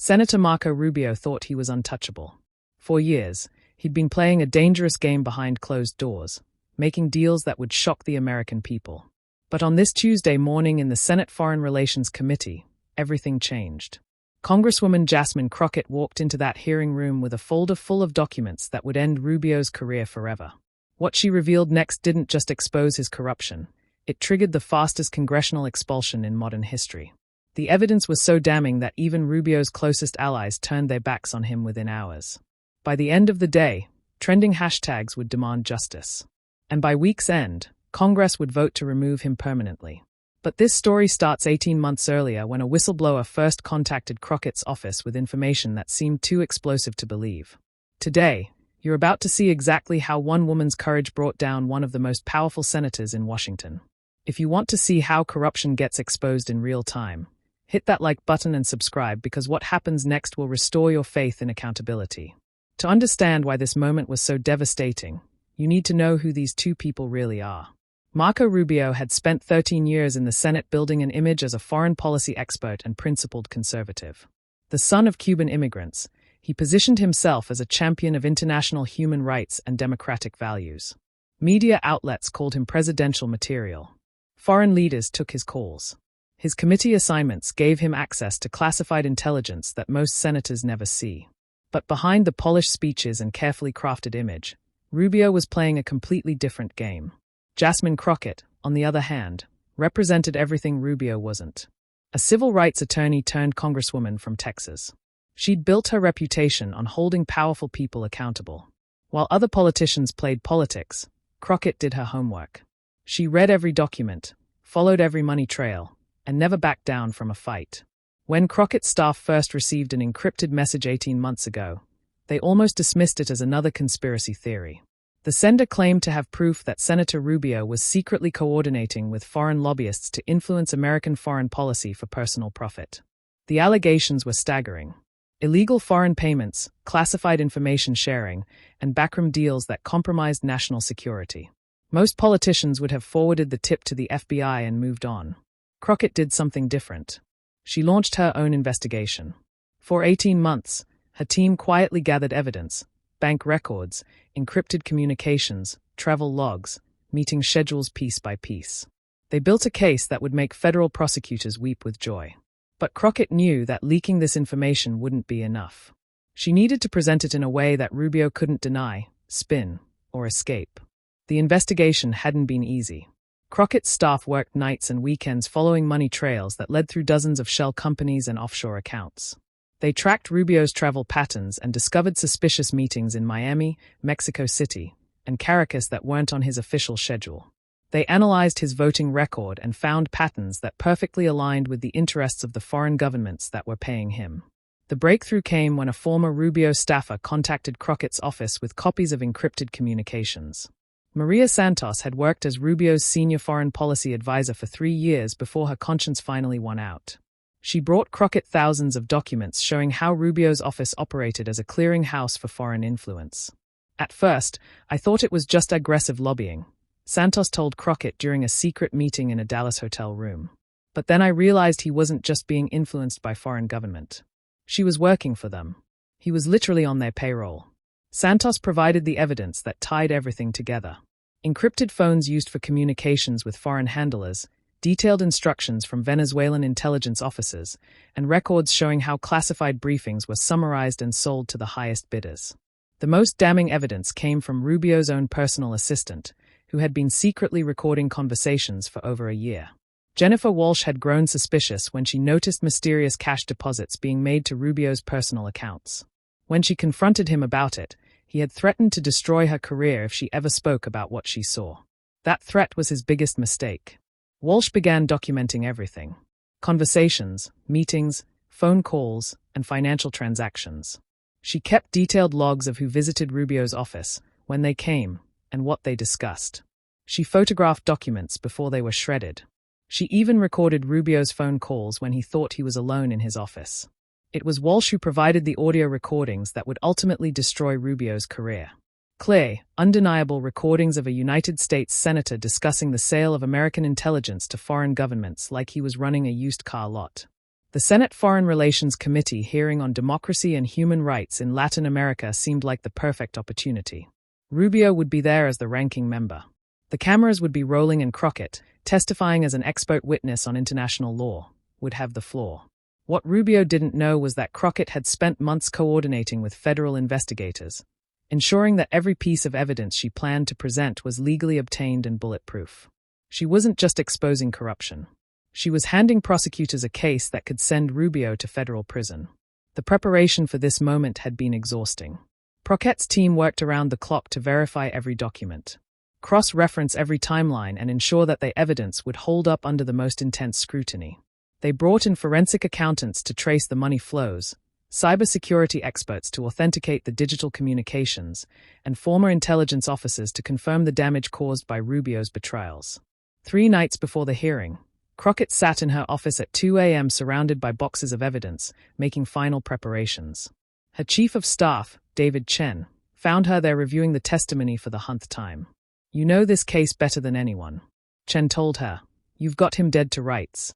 Senator Marco Rubio thought he was untouchable. For years, he'd been playing a dangerous game behind closed doors, making deals that would shock the American people. But on this Tuesday morning in the Senate Foreign Relations Committee, everything changed. Congresswoman Jasmine Crockett walked into that hearing room with a folder full of documents that would end Rubio's career forever. What she revealed next didn't just expose his corruption, it triggered the fastest congressional expulsion in modern history. The evidence was so damning that even Rubio's closest allies turned their backs on him within hours. By the end of the day, trending hashtags would demand justice. And by week's end, Congress would vote to remove him permanently. But this story starts 18 months earlier when a whistleblower first contacted Crockett's office with information that seemed too explosive to believe. Today, you're about to see exactly how one woman's courage brought down one of the most powerful senators in Washington. If you want to see how corruption gets exposed in real time, hit that like button and subscribe because what happens next will restore your faith in accountability. To understand why this moment was so devastating, you need to know who these two people really are. Marco Rubio had spent 13 years in the Senate building an image as a foreign policy expert and principled conservative. The son of Cuban immigrants, he positioned himself as a champion of international human rights and democratic values. Media outlets called him presidential material. Foreign leaders took his calls. His committee assignments gave him access to classified intelligence that most senators never see. But behind the polished speeches and carefully crafted image, Rubio was playing a completely different game. Jasmine Crockett, on the other hand, represented everything Rubio wasn't. A civil rights attorney turned congresswoman from Texas. She'd built her reputation on holding powerful people accountable. While other politicians played politics, Crockett did her homework. She read every document, followed every money trail, and never backed down from a fight. When Crockett's staff first received an encrypted message 18 months ago, they almost dismissed it as another conspiracy theory. The sender claimed to have proof that Senator Rubio was secretly coordinating with foreign lobbyists to influence American foreign policy for personal profit. The allegations were staggering. Illegal foreign payments, classified information sharing, and backroom deals that compromised national security. Most politicians would have forwarded the tip to the FBI and moved on. Crockett did something different. She launched her own investigation. For 18 months, her team quietly gathered evidence, bank records, encrypted communications, travel logs, meeting schedules piece by piece. They built a case that would make federal prosecutors weep with joy. But Crockett knew that leaking this information wouldn't be enough. She needed to present it in a way that Rubio couldn't deny, spin, or escape. The investigation hadn't been easy. Crockett's staff worked nights and weekends following money trails that led through dozens of shell companies and offshore accounts. They tracked Rubio's travel patterns and discovered suspicious meetings in Miami, Mexico City, and Caracas that weren't on his official schedule. They analyzed his voting record and found patterns that perfectly aligned with the interests of the foreign governments that were paying him. The breakthrough came when a former Rubio staffer contacted Crockett's office with copies of encrypted communications. Maria Santos had worked as Rubio's senior foreign policy advisor for 3 years before her conscience finally won out. She brought Crockett thousands of documents showing how Rubio's office operated as a clearinghouse for foreign influence. At first, I thought it was just aggressive lobbying, Santos told Crockett during a secret meeting in a Dallas hotel room. But then I realized he wasn't just being influenced by foreign government. She was working for them. He was literally on their payroll. Santos provided the evidence that tied everything together. Encrypted phones used for communications with foreign handlers, detailed instructions from Venezuelan intelligence officers, and records showing how classified briefings were summarized and sold to the highest bidders. The most damning evidence came from Rubio's own personal assistant, who had been secretly recording conversations for over a year. Jennifer Walsh had grown suspicious when she noticed mysterious cash deposits being made to Rubio's personal accounts. When she confronted him about it, he had threatened to destroy her career if she ever spoke about what she saw. That threat was his biggest mistake. Walsh began documenting everything: conversations, meetings, phone calls, and financial transactions. She kept detailed logs of who visited Rubio's office, when they came, and what they discussed. She photographed documents before they were shredded. She even recorded Rubio's phone calls when he thought he was alone in his office. It was Walsh who provided the audio recordings that would ultimately destroy Rubio's career. Clear, undeniable recordings of a United States senator discussing the sale of American intelligence to foreign governments like he was running a used car lot. The Senate Foreign Relations Committee hearing on democracy and human rights in Latin America seemed like the perfect opportunity. Rubio would be there as the ranking member. The cameras would be rolling and Crockett, testifying as an expert witness on international law, would have the floor. What Rubio didn't know was that Crockett had spent months coordinating with federal investigators, ensuring that every piece of evidence she planned to present was legally obtained and bulletproof. She wasn't just exposing corruption. She was handing prosecutors a case that could send Rubio to federal prison. The preparation for this moment had been exhausting. Crockett's team worked around the clock to verify every document, cross-reference every timeline, and ensure that their evidence would hold up under the most intense scrutiny. They brought in forensic accountants to trace the money flows, cybersecurity experts to authenticate the digital communications, and former intelligence officers to confirm the damage caused by Rubio's betrayals. 3 nights before the hearing, Crockett sat in her office at 2 a.m. surrounded by boxes of evidence, making final preparations. Her chief of staff, David Chen, found her there reviewing the testimony for the 100th time. "You know this case better than anyone," Chen told her. "You've got him dead to rights."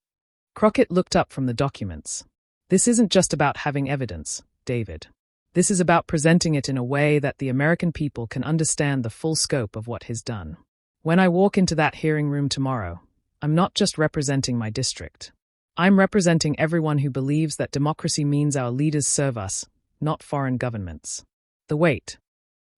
Crockett looked up from the documents. "This isn't just about having evidence, David. This is about presenting it in a way that the American people can understand the full scope of what he's done. When I walk into that hearing room tomorrow, I'm not just representing my district. I'm representing everyone who believes that democracy means our leaders serve us, not foreign governments." The weight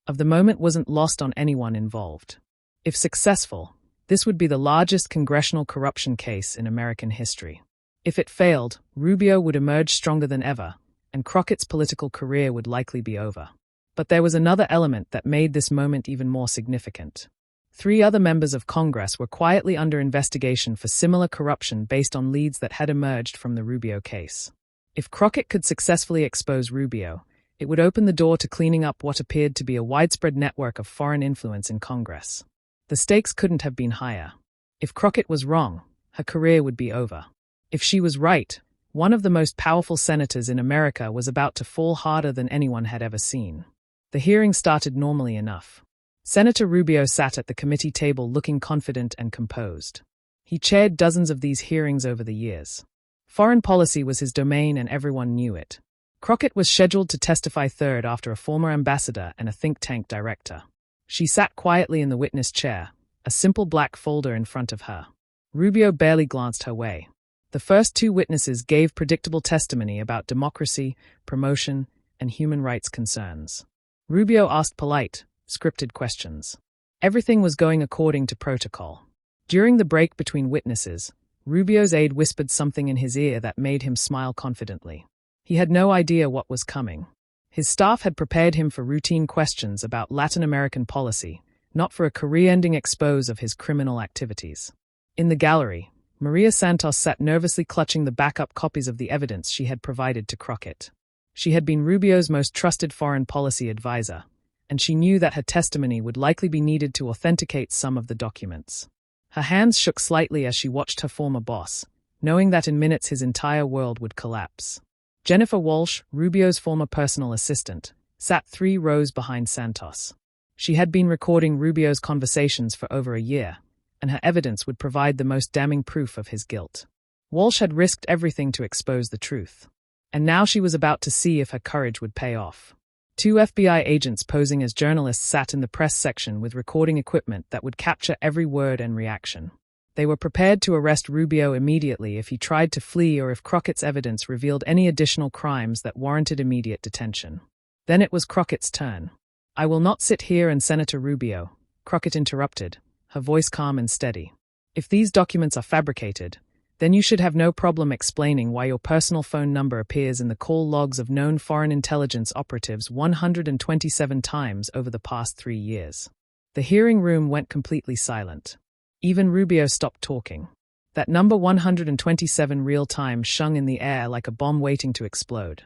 of the moment wasn't lost on anyone involved. If successful, this would be the largest congressional corruption case in American history. If it failed, Rubio would emerge stronger than ever, and Crockett's political career would likely be over. But there was another element that made this moment even more significant. 3 other members of Congress were quietly under investigation for similar corruption based on leads that had emerged from the Rubio case. If Crockett could successfully expose Rubio, it would open the door to cleaning up what appeared to be a widespread network of foreign influence in Congress. The stakes couldn't have been higher. If Crockett was wrong, her career would be over. If she was right, one of the most powerful senators in America was about to fall harder than anyone had ever seen. The hearing started normally enough. Senator Rubio sat at the committee table looking confident and composed. He chaired dozens of these hearings over the years. Foreign policy was his domain and everyone knew it. Crockett was scheduled to testify third after a former ambassador and a think tank director. She sat quietly in the witness chair, a simple black folder in front of her. Rubio barely glanced her way. The first 2 witnesses gave predictable testimony about democracy, promotion, and human rights concerns. Rubio asked polite, scripted questions. Everything was going according to protocol. During the break between witnesses, Rubio's aide whispered something in his ear that made him smile confidently. He had no idea what was coming. His staff had prepared him for routine questions about Latin American policy, not for a career-ending expose of his criminal activities. In the gallery, Maria Santos sat nervously clutching the backup copies of the evidence she had provided to Crockett. She had been Rubio's most trusted foreign policy advisor, and she knew that her testimony would likely be needed to authenticate some of the documents. Her hands shook slightly as she watched her former boss, knowing that in minutes his entire world would collapse. Jennifer Walsh, Rubio's former personal assistant, sat 3 rows behind Santos. She had been recording Rubio's conversations for over a year, and her evidence would provide the most damning proof of his guilt. Walsh had risked everything to expose the truth, and now she was about to see if her courage would pay off. 2 FBI agents posing as journalists sat in the press section with recording equipment that would capture every word and reaction. They were prepared to arrest Rubio immediately if he tried to flee or if Crockett's evidence revealed any additional crimes that warranted immediate detention. Then it was Crockett's turn. "I will not sit here and Senator Rubio," Crockett interrupted, her voice calm and steady. "If these documents are fabricated, then you should have no problem explaining why your personal phone number appears in the call logs of known foreign intelligence operatives 127 times over the past 3 years." The hearing room went completely silent. Even Rubio stopped talking. That number 127 real-time shung in the air like a bomb waiting to explode.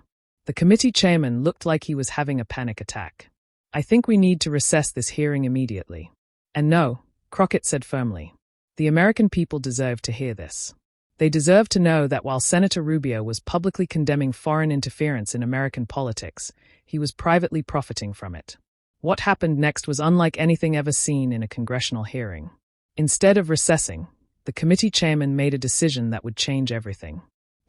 The committee chairman looked like he was having a panic attack. "I think we need to recess this hearing immediately." "And no," Crockett said firmly. "The American people deserve to hear this. They deserve to know that while Senator Rubio was publicly condemning foreign interference in American politics, he was privately profiting from it." What happened next was unlike anything ever seen in a congressional hearing. Instead of recessing, the committee chairman made a decision that would change everything.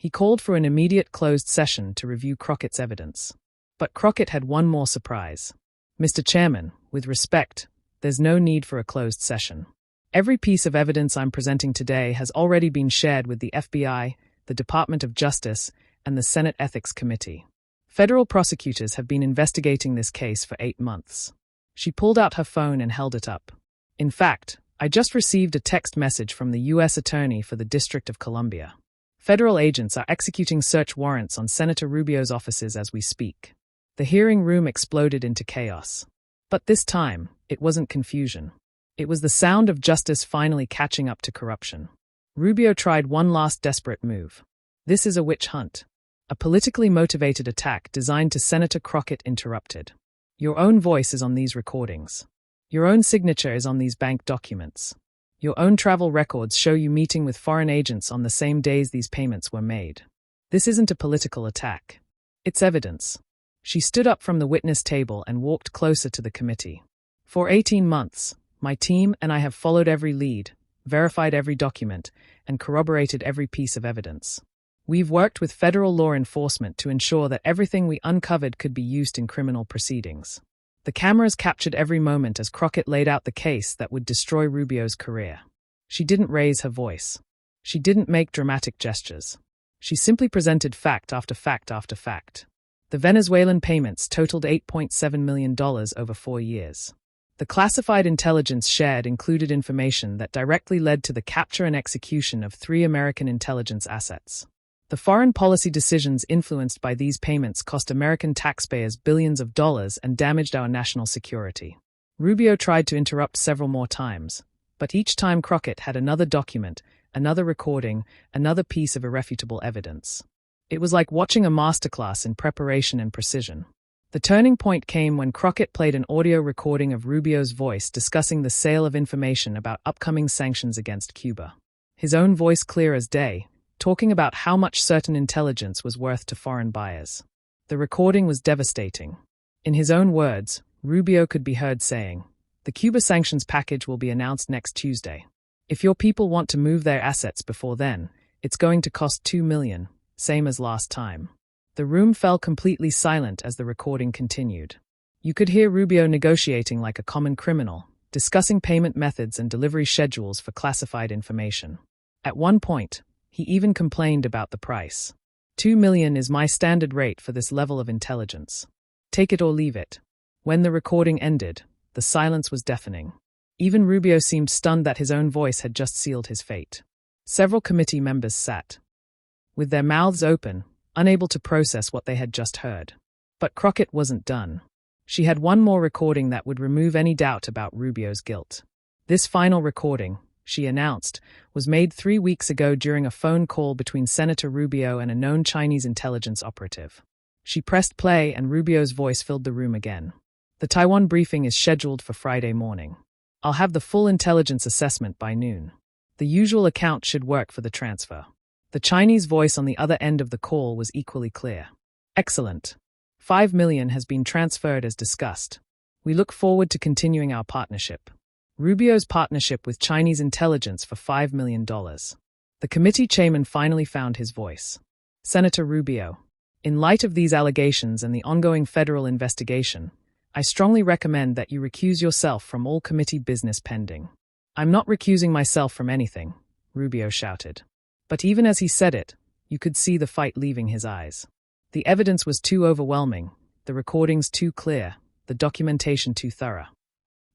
He called for an immediate closed session to review Crockett's evidence. But Crockett had one more surprise. "Mr. Chairman, with respect, there's no need for a closed session. Every piece of evidence I'm presenting today has already been shared with the FBI, the Department of Justice, and the Senate Ethics Committee. Federal prosecutors have been investigating this case for 8 months." She pulled out her phone and held it up. "In fact, I just received a text message from the U.S. Attorney for the District of Columbia. Federal agents are executing search warrants on Senator Rubio's offices as we speak." The hearing room exploded into chaos. But this time, it wasn't confusion. It was the sound of justice finally catching up to corruption. Rubio tried one last desperate move. "This is a witch hunt. A politically motivated attack designed to Senator Crockett interrupted. Your own voice is on these recordings. Your own signature is on these bank documents. Your own travel records show you meeting with foreign agents on the same days these payments were made. This isn't a political attack. It's evidence." She stood up from the witness table and walked closer to the committee. "For 18 months, my team and I have followed every lead, verified every document, and corroborated every piece of evidence. We've worked with federal law enforcement to ensure that everything we uncovered could be used in criminal proceedings." The cameras captured every moment as Crockett laid out the case that would destroy Rubio's career. She didn't raise her voice. She didn't make dramatic gestures. She simply presented fact after fact after fact. The Venezuelan payments totaled $8.7 million over 4 years. The classified intelligence shared included information that directly led to the capture and execution of 3 American intelligence assets. The foreign policy decisions influenced by these payments cost American taxpayers billions of dollars and damaged our national security. Rubio tried to interrupt several more times, but each time Crockett had another document, another recording, another piece of irrefutable evidence. It was like watching a masterclass in preparation and precision. The turning point came when Crockett played an audio recording of Rubio's voice discussing the sale of information about upcoming sanctions against Cuba. His own voice clear as day, talking about how much certain intelligence was worth to foreign buyers. The recording was devastating. In his own words, Rubio could be heard saying, "The Cuba sanctions package will be announced next Tuesday. If your people want to move their assets before then, it's going to cost $2 million, same as last time." The room fell completely silent as the recording continued. You could hear Rubio negotiating like a common criminal, discussing payment methods and delivery schedules for classified information. At one point, he even complained about the price. $2 million is my standard rate for this level of intelligence. Take it or leave it." When the recording ended, the silence was deafening. Even Rubio seemed stunned that his own voice had just sealed his fate. Several committee members sat with their mouths open, unable to process what they had just heard. But Crockett wasn't done. She had one more recording that would remove any doubt about Rubio's guilt. This final recording, she announced, was made 3 weeks ago during a phone call between Senator Rubio and a known Chinese intelligence operative. She pressed play and Rubio's voice filled the room again. "The Taiwan briefing is scheduled for Friday morning. I'll have the full intelligence assessment by noon. The usual account should work for the transfer." The Chinese voice on the other end of the call was equally clear. "Excellent. $5 million has been transferred as discussed. We look forward to continuing our partnership." Rubio's partnership with Chinese intelligence for $5 million. The committee chairman finally found his voice. "Senator Rubio, in light of these allegations and the ongoing federal investigation, I strongly recommend that you recuse yourself from all committee business pending." "I'm not recusing myself from anything," Rubio shouted. But even as he said it, you could see the fight leaving his eyes. The evidence was too overwhelming, the recordings too clear, the documentation too thorough.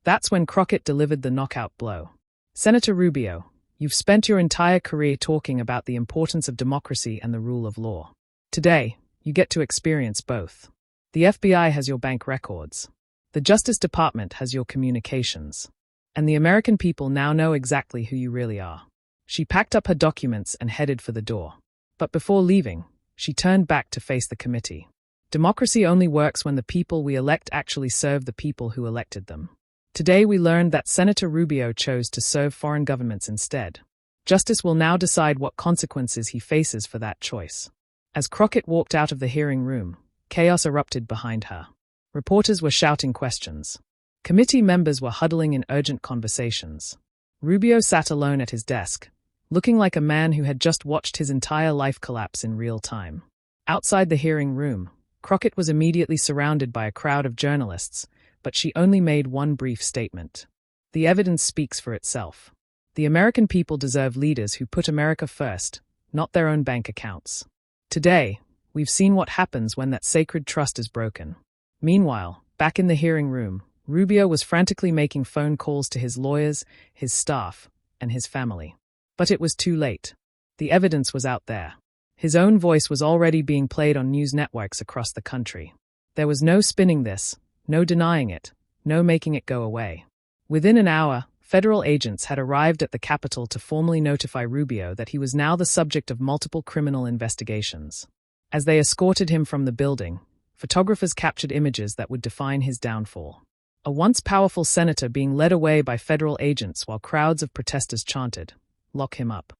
That's when Crockett delivered the knockout blow. "Senator Rubio, you've spent your entire career talking about the importance of democracy and the rule of law. Today, you get to experience both. The FBI has your bank records. The Justice Department has your communications. And the American people now know exactly who you really are." She packed up her documents and headed for the door. But before leaving, she turned back to face the committee. "Democracy only works when the people we elect actually serve the people who elected them. Today we learned that Senator Rubio chose to serve foreign governments instead. Justice will now decide what consequences he faces for that choice." As Crockett walked out of the hearing room, chaos erupted behind her. Reporters were shouting questions. Committee members were huddling in urgent conversations. Rubio sat alone at his desk, looking like a man who had just watched his entire life collapse in real time. Outside the hearing room, Crockett was immediately surrounded by a crowd of journalists, but she only made one brief statement. The evidence speaks for itself. The American people deserve leaders who put America first, not their own bank accounts. Today, we've seen what happens when that sacred trust is broken. Meanwhile, back in the hearing room, Rubio was frantically making phone calls to his lawyers, his staff, and his family. But it was too late. The evidence was out there. His own voice was already being played on news networks across the country. There was no spinning this, no denying it, no making it go away. Within an hour, federal agents had arrived at the Capitol to formally notify Rubio that he was now the subject of multiple criminal investigations. As they escorted him from the building, photographers captured images that would define his downfall. A once powerful senator being led away by federal agents while crowds of protesters chanted, "Lock him up."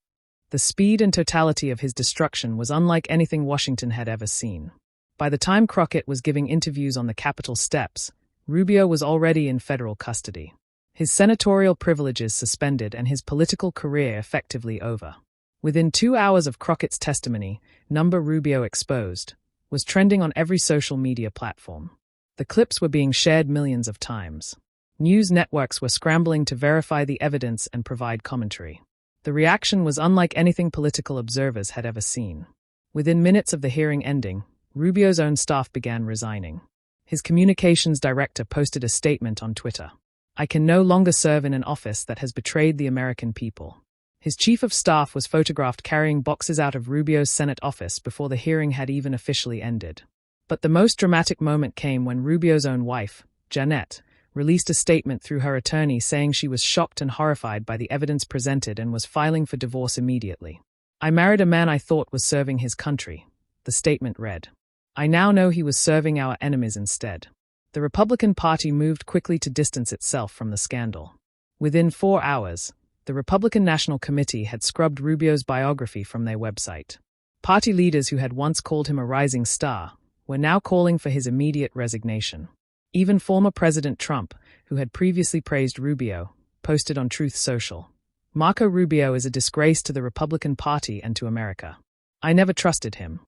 The speed and totality of his destruction was unlike anything Washington had ever seen. By the time Crockett was giving interviews on the Capitol steps, Rubio was already in federal custody. His senatorial privileges suspended and his political career effectively over. Within 2 hours of Crockett's testimony, Number Rubio Exposed was trending on every social media platform. The clips were being shared millions of times. News networks were scrambling to verify the evidence and provide commentary. The reaction was unlike anything political observers had ever seen. Within minutes of the hearing ending, Rubio's own staff began resigning. His communications director posted a statement on Twitter. "I can no longer serve in an office that has betrayed the American people." His chief of staff was photographed carrying boxes out of Rubio's Senate office before the hearing had even officially ended. But the most dramatic moment came when Rubio's own wife, Jeanette, released a statement through her attorney saying she was shocked and horrified by the evidence presented and was filing for divorce immediately. "I married a man I thought was serving his country," the statement read. "I now know he was serving our enemies instead." The Republican Party moved quickly to distance itself from the scandal. Within 4 hours, the Republican National Committee had scrubbed Rubio's biography from their website. Party leaders who had once called him a rising star were now calling for his immediate resignation. Even former President Trump, who had previously praised Rubio, posted on Truth Social, "Marco Rubio is a disgrace to the Republican Party and to America. I never trusted him."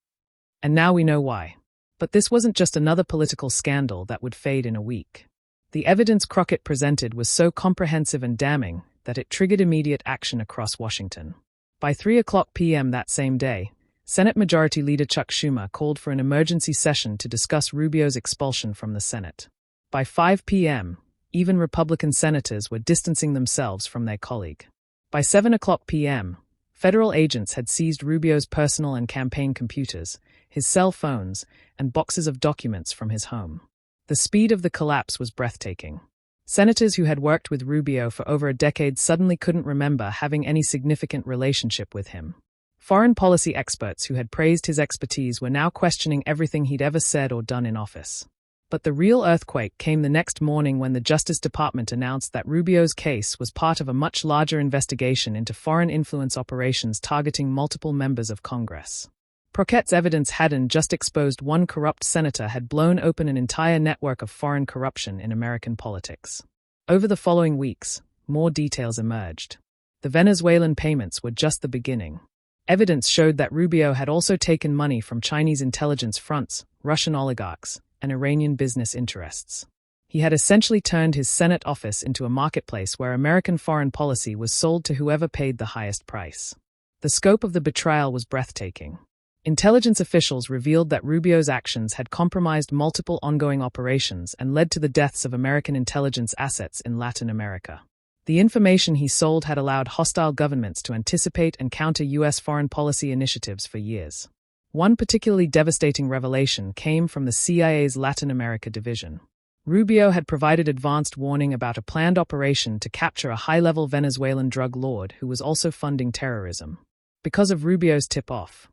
And now we know why. But this wasn't just another political scandal that would fade in a week. The evidence Crockett presented was so comprehensive and damning that it triggered immediate action across Washington. By 3:00 p.m. that same day, Senate Majority Leader Chuck Schumer called for an emergency session to discuss Rubio's expulsion from the Senate. By 5 p.m., even Republican senators were distancing themselves from their colleague. By 7:00 p.m., federal agents had seized Rubio's personal and campaign computers, his cell phones, and boxes of documents from his home. The speed of the collapse was breathtaking. Senators who had worked with Rubio for over a decade suddenly couldn't remember having any significant relationship with him. Foreign policy experts who had praised his expertise were now questioning everything he'd ever said or done in office. But the real earthquake came the next morning when the Justice Department announced that Rubio's case was part of a much larger investigation into foreign influence operations targeting multiple members of Congress. Crockett's evidence hadn't just exposed one corrupt senator had blown open an entire network of foreign corruption in American politics. Over the following weeks, more details emerged. The Venezuelan payments were just the beginning. Evidence showed that Rubio had also taken money from Chinese intelligence fronts, Russian oligarchs, and Iranian business interests. He had essentially turned his Senate office into a marketplace where American foreign policy was sold to whoever paid the highest price. The scope of the betrayal was breathtaking. Intelligence officials revealed that Rubio's actions had compromised multiple ongoing operations and led to the deaths of American intelligence assets in Latin America. The information he sold had allowed hostile governments to anticipate and counter U.S. foreign policy initiatives for years. One particularly devastating revelation came from the CIA's Latin America division. Rubio had provided advanced warning about a planned operation to capture a high-level Venezuelan drug lord who was also funding terrorism. Because of Rubio's tip-off,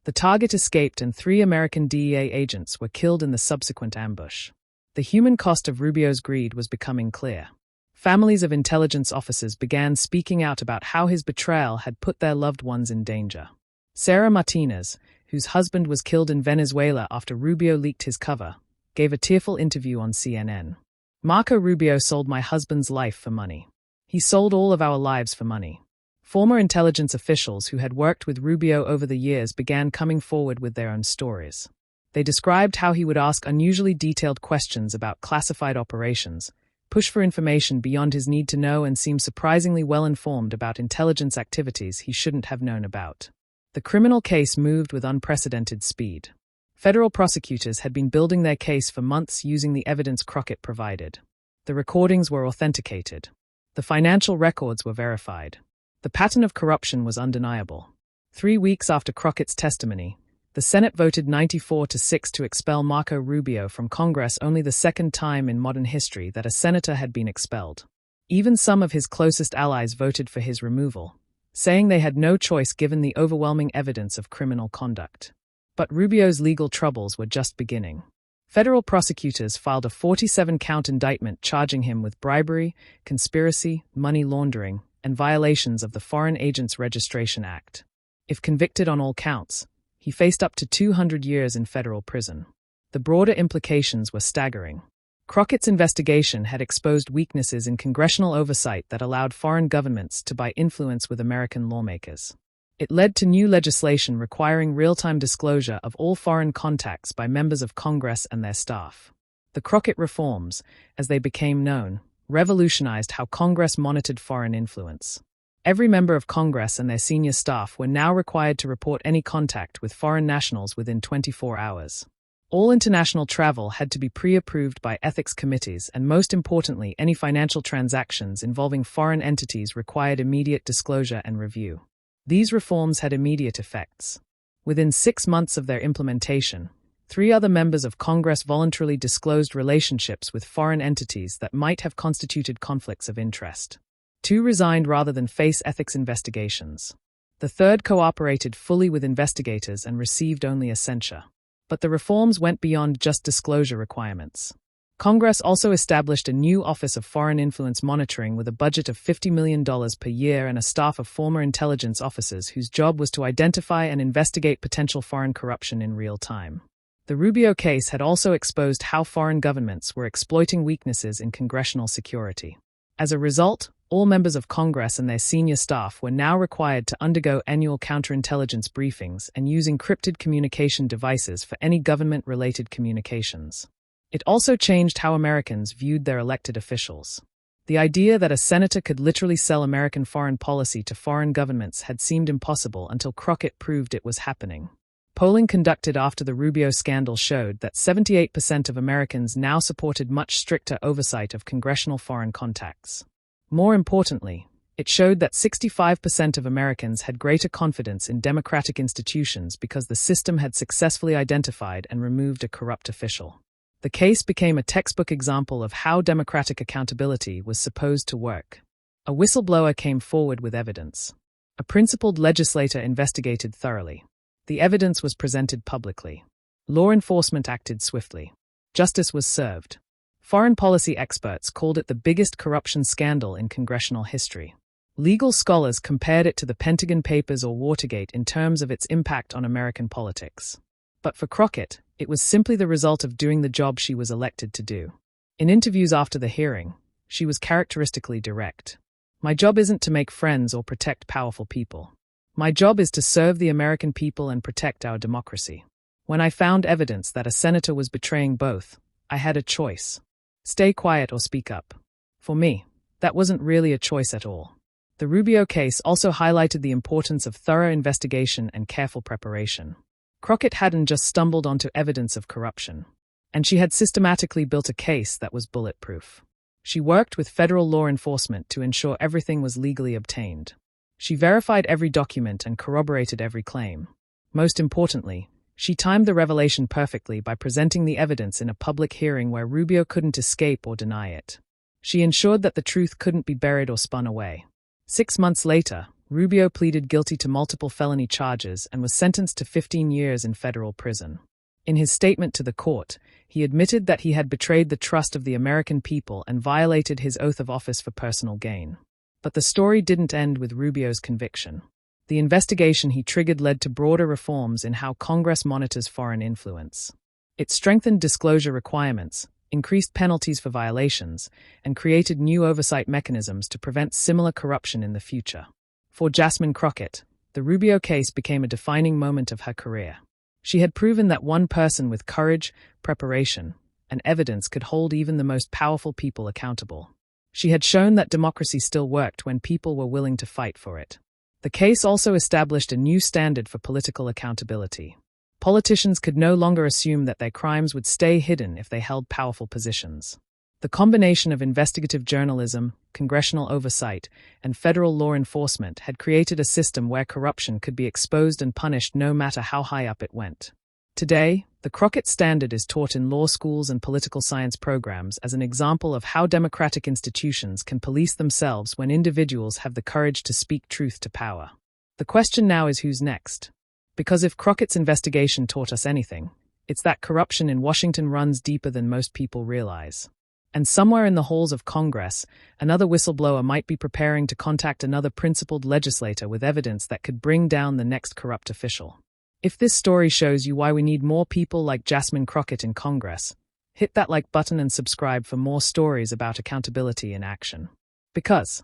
the target escaped and 3 American DEA agents were killed in the subsequent ambush. The human cost of Rubio's greed was becoming clear. Families of intelligence officers began speaking out about how his betrayal had put their loved ones in danger. Sarah Martinez, whose husband was killed in Venezuela after Rubio leaked his cover, gave a tearful interview on CNN. "Marco Rubio sold my husband's life for money. He sold all of our lives for money. Former intelligence officials who had worked with Rubio over the years began coming forward with their own stories. They described how he would ask unusually detailed questions about classified operations, push for information beyond his need to know, and seem surprisingly well-informed about intelligence activities he shouldn't have known about. The criminal case moved with unprecedented speed. Federal prosecutors had been building their case for months using the evidence Crockett provided. The recordings were authenticated. The financial records were verified. The pattern of corruption was undeniable. 3 weeks after Crockett's testimony, the Senate voted 94-6 to expel Marco Rubio from Congress, only the second time in modern history that a senator had been expelled. Even some of his closest allies voted for his removal, saying they had no choice given the overwhelming evidence of criminal conduct. But Rubio's legal troubles were just beginning. Federal prosecutors filed a 47-count indictment charging him with bribery, conspiracy, money laundering, and violations of the Foreign Agents Registration Act. If convicted on all counts, he faced up to 200 years in federal prison. The broader implications were staggering. Crockett's investigation had exposed weaknesses in congressional oversight that allowed foreign governments to buy influence with American lawmakers. It led to new legislation requiring real-time disclosure of all foreign contacts by members of Congress and their staff. The Crockett reforms, as they became known, revolutionized how Congress monitored foreign influence. Every member of Congress and their senior staff were now required to report any contact with foreign nationals within 24 hours. All international travel had to be pre-approved by ethics committees, and most importantly, any financial transactions involving foreign entities required immediate disclosure and review. These reforms had immediate effects. Within 6 months of their implementation, 3 other members of Congress voluntarily disclosed relationships with foreign entities that might have constituted conflicts of interest. 2 resigned rather than face ethics investigations. The third cooperated fully with investigators and received only a censure. But the reforms went beyond just disclosure requirements. Congress also established a new Office of Foreign Influence Monitoring with a budget of $50 million per year and a staff of former intelligence officers whose job was to identify and investigate potential foreign corruption in real time. The Rubio case had also exposed how foreign governments were exploiting weaknesses in congressional security. As a result, all members of Congress and their senior staff were now required to undergo annual counterintelligence briefings and use encrypted communication devices for any government-related communications. It also changed how Americans viewed their elected officials. The idea that a senator could literally sell American foreign policy to foreign governments had seemed impossible until Crockett proved it was happening. Polling conducted after the Rubio scandal showed that 78% of Americans now supported much stricter oversight of congressional foreign contacts. More importantly, it showed that 65% of Americans had greater confidence in democratic institutions because the system had successfully identified and removed a corrupt official. The case became a textbook example of how democratic accountability was supposed to work. A whistleblower came forward with evidence. A principled legislator investigated thoroughly. The evidence was presented publicly. Law enforcement acted swiftly. Justice was served. Foreign policy experts called it the biggest corruption scandal in congressional history. Legal scholars compared it to the Pentagon Papers or Watergate in terms of its impact on American politics. But for Crockett, it was simply the result of doing the job she was elected to do. In interviews after the hearing, she was characteristically direct. "My job isn't to make friends or protect powerful people. My job is to serve the American people and protect our democracy. When I found evidence that a senator was betraying both, I had a choice. Stay quiet or speak up. For me, that wasn't really a choice at all." The Rubio case also highlighted the importance of thorough investigation and careful preparation. Crockett hadn't just stumbled onto evidence of corruption, and she had systematically built a case that was bulletproof. She worked with federal law enforcement to ensure everything was legally obtained. She verified every document and corroborated every claim. Most importantly, she timed the revelation perfectly by presenting the evidence in a public hearing where Rubio couldn't escape or deny it. She ensured that the truth couldn't be buried or spun away. 6 months later, Rubio pleaded guilty to multiple felony charges and was sentenced to 15 years in federal prison. In his statement to the court, he admitted that he had betrayed the trust of the American people and violated his oath of office for personal gain. But the story didn't end with Rubio's conviction. The investigation he triggered led to broader reforms in how Congress monitors foreign influence. It strengthened disclosure requirements, increased penalties for violations, and created new oversight mechanisms to prevent similar corruption in the future. For Jasmine Crockett, the Rubio case became a defining moment of her career. She had proven that one person with courage, preparation, and evidence could hold even the most powerful people accountable. She had shown that democracy still worked when people were willing to fight for it. The case also established a new standard for political accountability. Politicians could no longer assume that their crimes would stay hidden if they held powerful positions. The combination of investigative journalism, congressional oversight, and federal law enforcement had created a system where corruption could be exposed and punished no matter how high up it went. Today, the Crockett Standard is taught in law schools and political science programs as an example of how democratic institutions can police themselves when individuals have the courage to speak truth to power. The question now is who's next? Because if Crockett's investigation taught us anything, it's that corruption in Washington runs deeper than most people realize. And somewhere in the halls of Congress, another whistleblower might be preparing to contact another principled legislator with evidence that could bring down the next corrupt official. If this story shows you why we need more people like Jasmine Crockett in Congress, hit that like button and subscribe for more stories about accountability in action. Because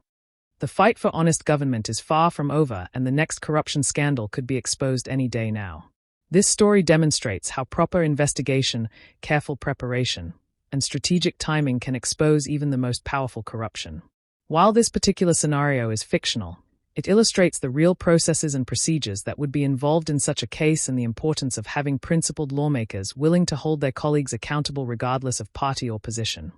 the fight for honest government is far from over and the next corruption scandal could be exposed any day now. This story demonstrates how proper investigation, careful preparation, and strategic timing can expose even the most powerful corruption. While this particular scenario is fictional, it illustrates the real processes and procedures that would be involved in such a case and the importance of having principled lawmakers willing to hold their colleagues accountable regardless of party or position.